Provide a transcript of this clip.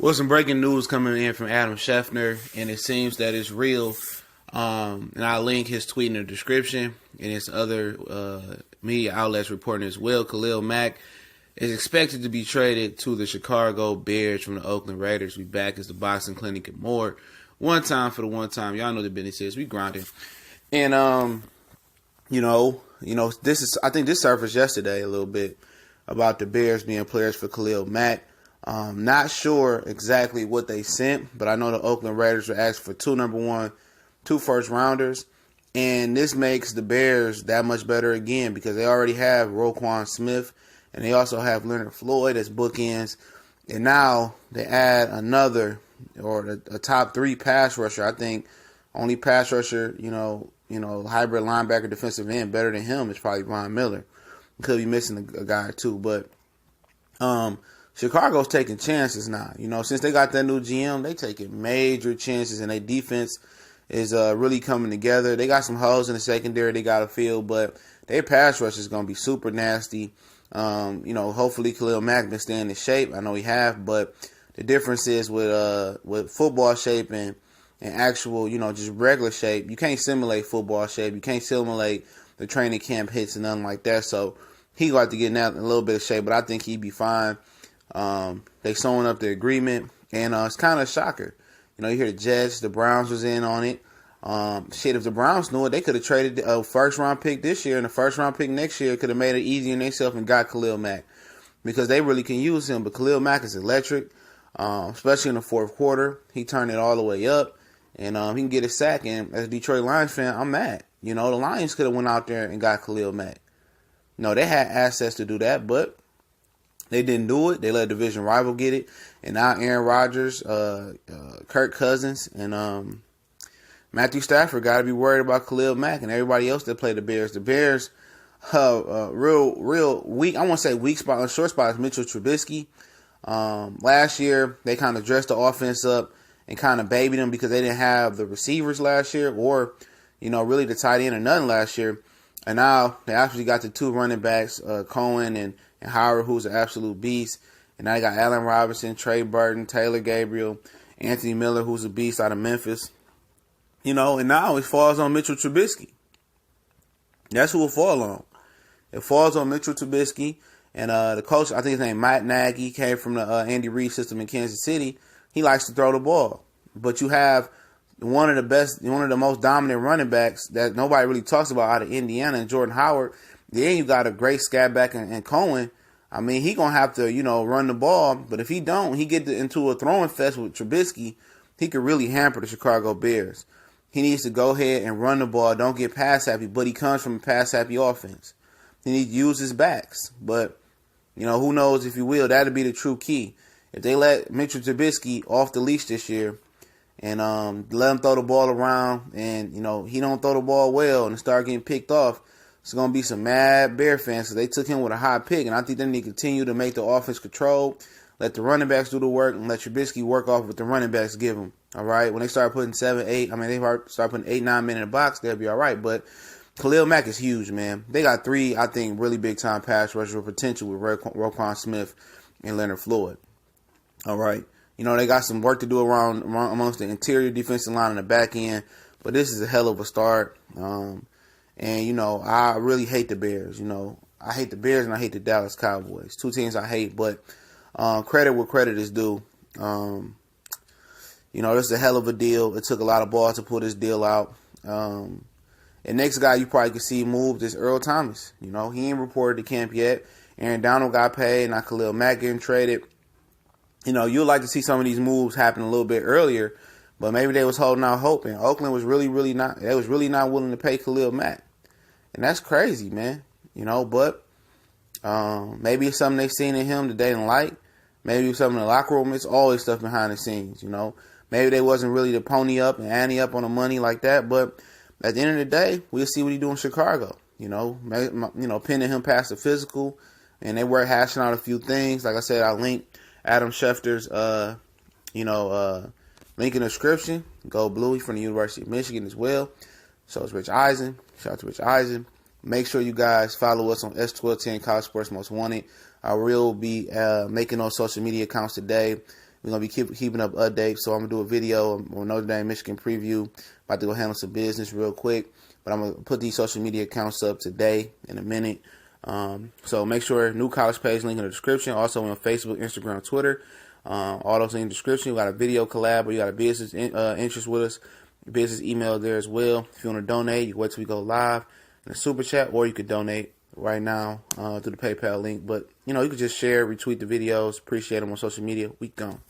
Well, some breaking news coming in from Adam Schefter, and it seems that it's real. And I'll link his tweet in the description, and his other media outlets reporting as well. Khalil Mack is expected to be traded to the Chicago Bears from the Oakland Raiders. We back as the boxing clinic and more. One time for the one time. Y'all know the business is. We grinding. And, I think this surfaced yesterday a little bit about the Bears being players for Khalil Mack. Not sure exactly what they sent, but I know the Oakland Raiders were asked for two first rounders, and this makes the Bears that much better again because they already have Roquan Smith, and they also have Leonard Floyd as bookends, and now they add another or a top 3 pass rusher. I think only pass rusher, hybrid linebacker, defensive end better than him is probably Von Miller. Could be missing a guy or two, but Chicago's taking chances now. Since they got that new GM, they taking major chances, and their defense is really coming together. They got some holes in the secondary they got to fill, but their pass rush is going to be super nasty. Hopefully Khalil Mack been staying in shape. I know he have, but the difference is with football shape and actual, just regular shape, you can't simulate football shape. You can't simulate the training camp hits and nothing like that. So he got to get in that a little bit of shape, but I think he'd be fine. They sewing up the agreement, and it's kind of a shocker. You hear the Jets, the Browns was in on it. If the Browns knew it, they could have traded a first-round pick this year and a first-round pick next year. Could have made it easier on themselves and got Khalil Mack because they really can use him. But Khalil Mack is electric, especially in the fourth quarter. He turned it all the way up, and he can get a sack. And as a Detroit Lions fan, I'm mad. The Lions could have went out there and got Khalil Mack. No, they had assets to do that, but they didn't do it. They let a division rival get it. And now Aaron Rodgers, Kirk Cousins, and Matthew Stafford got to be worried about Khalil Mack and everybody else that play the Bears. The Bears, real weak. I won't say weak spot. On short spot is Mitchell Trubisky. Last year, they kind of dressed the offense up and kind of babied them because they didn't have the receivers last year or, really the tight end or nothing last year. And now they actually got the 2 running backs, Cohen and Howard, who's an absolute beast. And now you got Allen Robinson, Trey Burton, Taylor Gabriel, Anthony Miller, who's a beast out of Memphis. And now it falls on Mitchell Trubisky. That's who it falls on. It falls on Mitchell Trubisky. And the coach, I think his name Matt Nagy, came from the Andy Reid system in Kansas City. He likes to throw the ball. But you have one of the most dominant running backs that nobody really talks about out of Indiana, and Jordan Howard. Then you got a great scat back in Cohen. I mean, he going to have to, run the ball. But if he don't, he get into a throwing fest with Trubisky, he could really hamper the Chicago Bears. He needs to go ahead and run the ball. Don't get pass happy. But he comes from a pass happy offense. He needs to use his backs. But, who knows if he will. That'll be the true key. If they let Mitchell Trubisky off the leash this year and let him throw the ball around and, he don't throw the ball well and start getting picked off, it's going to be some mad Bear fans because they took him with a high pick. And I think they need to continue to make the offense control, let the running backs do the work, and let Trubisky work off what the running backs give him. All right? When they start putting 7, 8, they start putting 8, 9 men in the box, they'll be all right. But Khalil Mack is huge, man. They got 3, I think, really big-time pass rushers with potential with Roquan Smith and Leonard Floyd. All right? They got some work to do around amongst the interior defensive line and the back end, but this is a hell of a start. And, I really hate the Bears. I hate the Bears and I hate the Dallas Cowboys. 2 teams I hate, but credit where credit is due. This is a hell of a deal. It took a lot of balls to pull this deal out. And next guy you probably could see moved is Earl Thomas. He ain't reported to camp yet. Aaron Donald got paid, not Khalil Mack getting traded. You'd like to see some of these moves happen a little bit earlier, but maybe they was holding out hope. And Oakland was really not willing to pay Khalil Mack. And that's crazy, man. But maybe it's something they seen in him that they didn't like. Maybe it's something in the locker room. It's always stuff behind the scenes, Maybe they wasn't really the pony up and ante up on the money like that. But at the end of the day, we'll see what he do in Chicago. Pinning him past the physical. And they were hashing out a few things. Like I said, I'll link Adam Schefter's, link in the description. Go Blue. He's from the University of Michigan as well. So is Rich Eisen. Shout out to Rich Eisen. Make sure you guys follow us on S1210 College Sports Most Wanted. I will be making those social media accounts today. We're going to be keeping up updates. So I'm going to do a video on Notre Dame, Michigan preview. About to go handle some business real quick. But I'm going to put these social media accounts up today in a minute. So make sure new college page link in the description. Also on Facebook, Instagram, Twitter. All those in the description. We got a video collab or you got a business interest with us. Business email there as well. If you want to donate, you can wait till we go live in the super chat, or you could donate right now through the PayPal link. But you could just share, retweet the videos, appreciate them on social media. We gone.